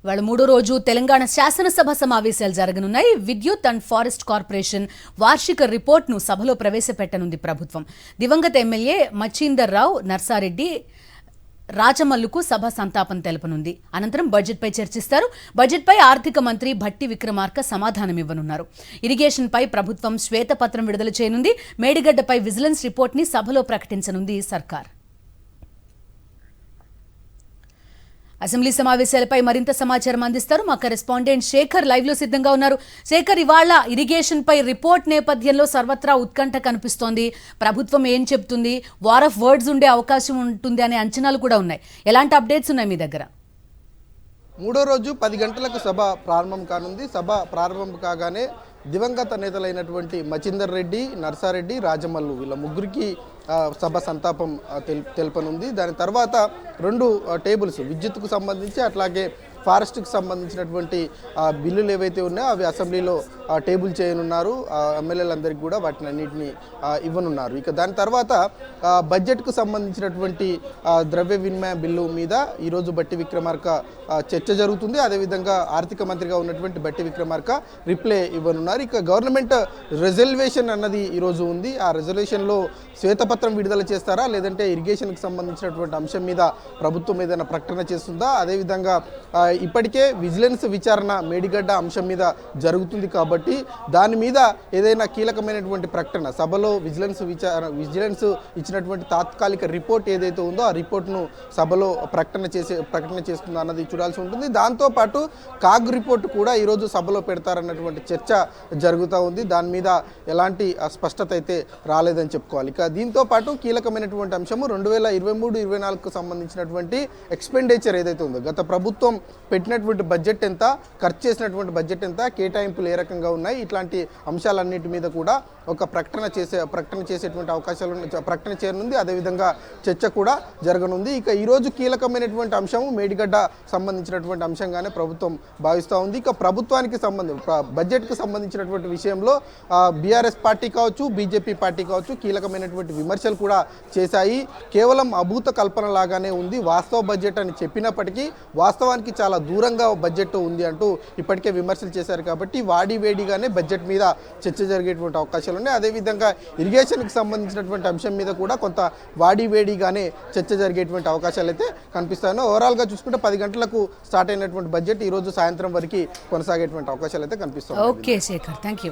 వాళ్ళ మూడో రోజు తెలంగాణ శాసనసభ సమావేశాలు జరగనున్నాయి. విద్యుత్ అండ్ ఫారెస్ట్ కార్పొరేషన్ వార్షిక రిపోర్ట్ను సభలో ప్రవేశపెట్టనుంది ప్రభుత్వం. దివంగత ఎమ్మెల్యే మచ్చీందర్ రావు నర్సారెడ్డి రాజమల్లుకు సభ సంతాపం తెలపనుంది. అనంతరం బడ్జెట్పై చర్చిస్తారు. బడ్జెట్పై ఆర్థిక మంత్రి భట్టి విక్రమార్క సమాధానమివ్వనున్నారు. ఇరిగేషన్పై ప్రభుత్వం శ్వేతపత్రం విడుదల చేయనుంది. మేడిగడ్డపై విజిలెన్స్ రిపోర్ట్ని సభలో ప్రకటించనుంది సర్కార్. అసెంబ్లీ సమావేశాలపై మరింత సమాచారం అందిస్తారు మా కరెస్పాండెంట్ శేఖర్ లైవ్ లో సిద్ధంగా ఉన్నారు. శేఖర్, ఇవాళ ఇరిగేషన్ పై రిపోర్ట్ నేపథ్యంలో సర్వత్రా ఉత్కంఠ కనిపిస్తోంది. ప్రభుత్వం ఏం చెప్తుంది, వార్ ఆఫ్ వర్డ్స్ ఉండే అవకాశం ఉంటుంది అనే అంచనాలు కూడా ఉన్నాయి. ఎలాంటి అప్డేట్స్ ఉన్నాయి మీ దగ్గర? మూడో రోజు 10 గంటలకు సభ ప్రారంభం కానుంది. సభ ప్రారంభం కాగానే దివంగత నేతలైనటువంటి మచిందర్ రెడ్డి, నర్సారెడ్డి, రాజమల్లు వీళ్ళ ముగ్గురికి సభ సంతాపం తెలపనుంది. దాని తర్వాత 2 టేబుల్స్ విద్యుత్కు సంబంధించి అట్లాగే ఫారెస్ట్కి సంబంధించినటువంటి బిల్లులు ఏవైతే ఉన్నాయో అవి అసెంబ్లీలో టేబుల్ చేయనున్నారు. ఎమ్మెల్యేలందరికీ కూడా వాటిని అన్నింటినీ ఇవ్వనున్నారు. ఇక దాని తర్వాత బడ్జెట్కు సంబంధించినటువంటి ద్రవ్య వినిమయ బిల్లు మీద ఈరోజు భట్టి విక్రమార్క చర్చ జరుగుతుంది. అదేవిధంగా ఆర్థిక మంత్రిగా ఉన్నటువంటి భట్టి విక్రమార్క రిప్లై ఇవ్వనున్నారు. ఇక గవర్నమెంట్ రిజర్వేషన్ అన్నది ఈరోజు ఉంది. ఆ రిజర్వేషన్లో శ్వేతపత్రం విడుదల చేస్తారా, లేదంటే ఇరిగేషన్కి సంబంధించినటువంటి అంశం మీద ప్రభుత్వం ఏదైనా ప్రకటన చేస్తుందా? అదేవిధంగా ఇప్పటికే విజిలెన్స్ విచారణ మేడిగడ్డ అంశం మీద జరుగుతుంది కాబట్టి దాని మీద ఏదైనా కీలకమైనటువంటి ప్రకటన సభలో విజిలెన్స్ ఇచ్చినటువంటి తాత్కాలిక రిపోర్ట్ ఏదైతే ఉందో ఆ రిపోర్ట్ను సభలో ప్రకటన చేస్తుందా అన్నది చూడాల్సి ఉంటుంది. దాంతోపాటు కాగ్ రిపోర్ట్ కూడా ఈరోజు సభలో పెడతారన్నటువంటి చర్చ జరుగుతూ ఉంది. దాని మీద ఎలాంటి స్పష్టత అయితే రాలేదని చెప్పుకోవాలి. ఇక దీంతో పాటు కీలకమైనటువంటి అంశము 2023-24కు సంబంధించినటువంటి ఎక్స్పెండిచర్ ఏదైతే ఉందో, గత ప్రభుత్వం పెట్టినటువంటి బడ్జెట్ ఎంత, ఖర్చు చేసినటువంటి బడ్జెట్ ఎంత, కేటాయింపులు ఏ రకంగా ఉన్నాయి, ఇట్లాంటి అంశాలన్నిటి మీద కూడా ఒక ప్రకటన చేసేటువంటి అవకాశాలు ప్రకటన చేయనుంది. అదేవిధంగా చర్చ కూడా జరగనుంది. ఇక ఈరోజు కీలకమైనటువంటి అంశము మేడిగడ్డ సంబంధించినటువంటి అంశంగానే ప్రభుత్వం భావిస్తూ ఉంది. ఇక ప్రభుత్వానికి బడ్జెట్కి సంబంధించినటువంటి విషయంలో బీఆర్ఎస్ పార్టీ కావచ్చు, బీజేపీ పార్టీ కావచ్చు కీలకమైనటువంటి విమర్శలు కూడా చేశాయి. కేవలం అభూత కల్పన లాగానే ఉంది, వాస్తవ బడ్జెట్ అని చెప్పినప్పటికీ వాస్తవానికి చాలా దూరంగా బడ్జెట్ ఉంది అంటూ ఇప్పటికే విమర్శలు చేశారు. కాబట్టి వేడిగానే బడ్జెట్ మీద చర్చ జరిగేటువంటి అవకాశాలు ఉన్నాయి. అదేవిధంగా ఇరిగేషన్కి సంబంధించినటువంటి అంశం మీద కూడా కొంత వేడిగానే చర్చ జరిగేటువంటి అవకాశాలు అయితే కనిపిస్తాయి. ఓవరాల్గా చూసుకుంటే 10 గంటలకు స్టార్ట్ అయినటువంటి బడ్జెట్ ఈరోజు సాయంత్రం వరకు కొనసాగేటువంటి అవకాశాలు అయితే కనిపిస్తాయి. Okay Shekhar, thank you.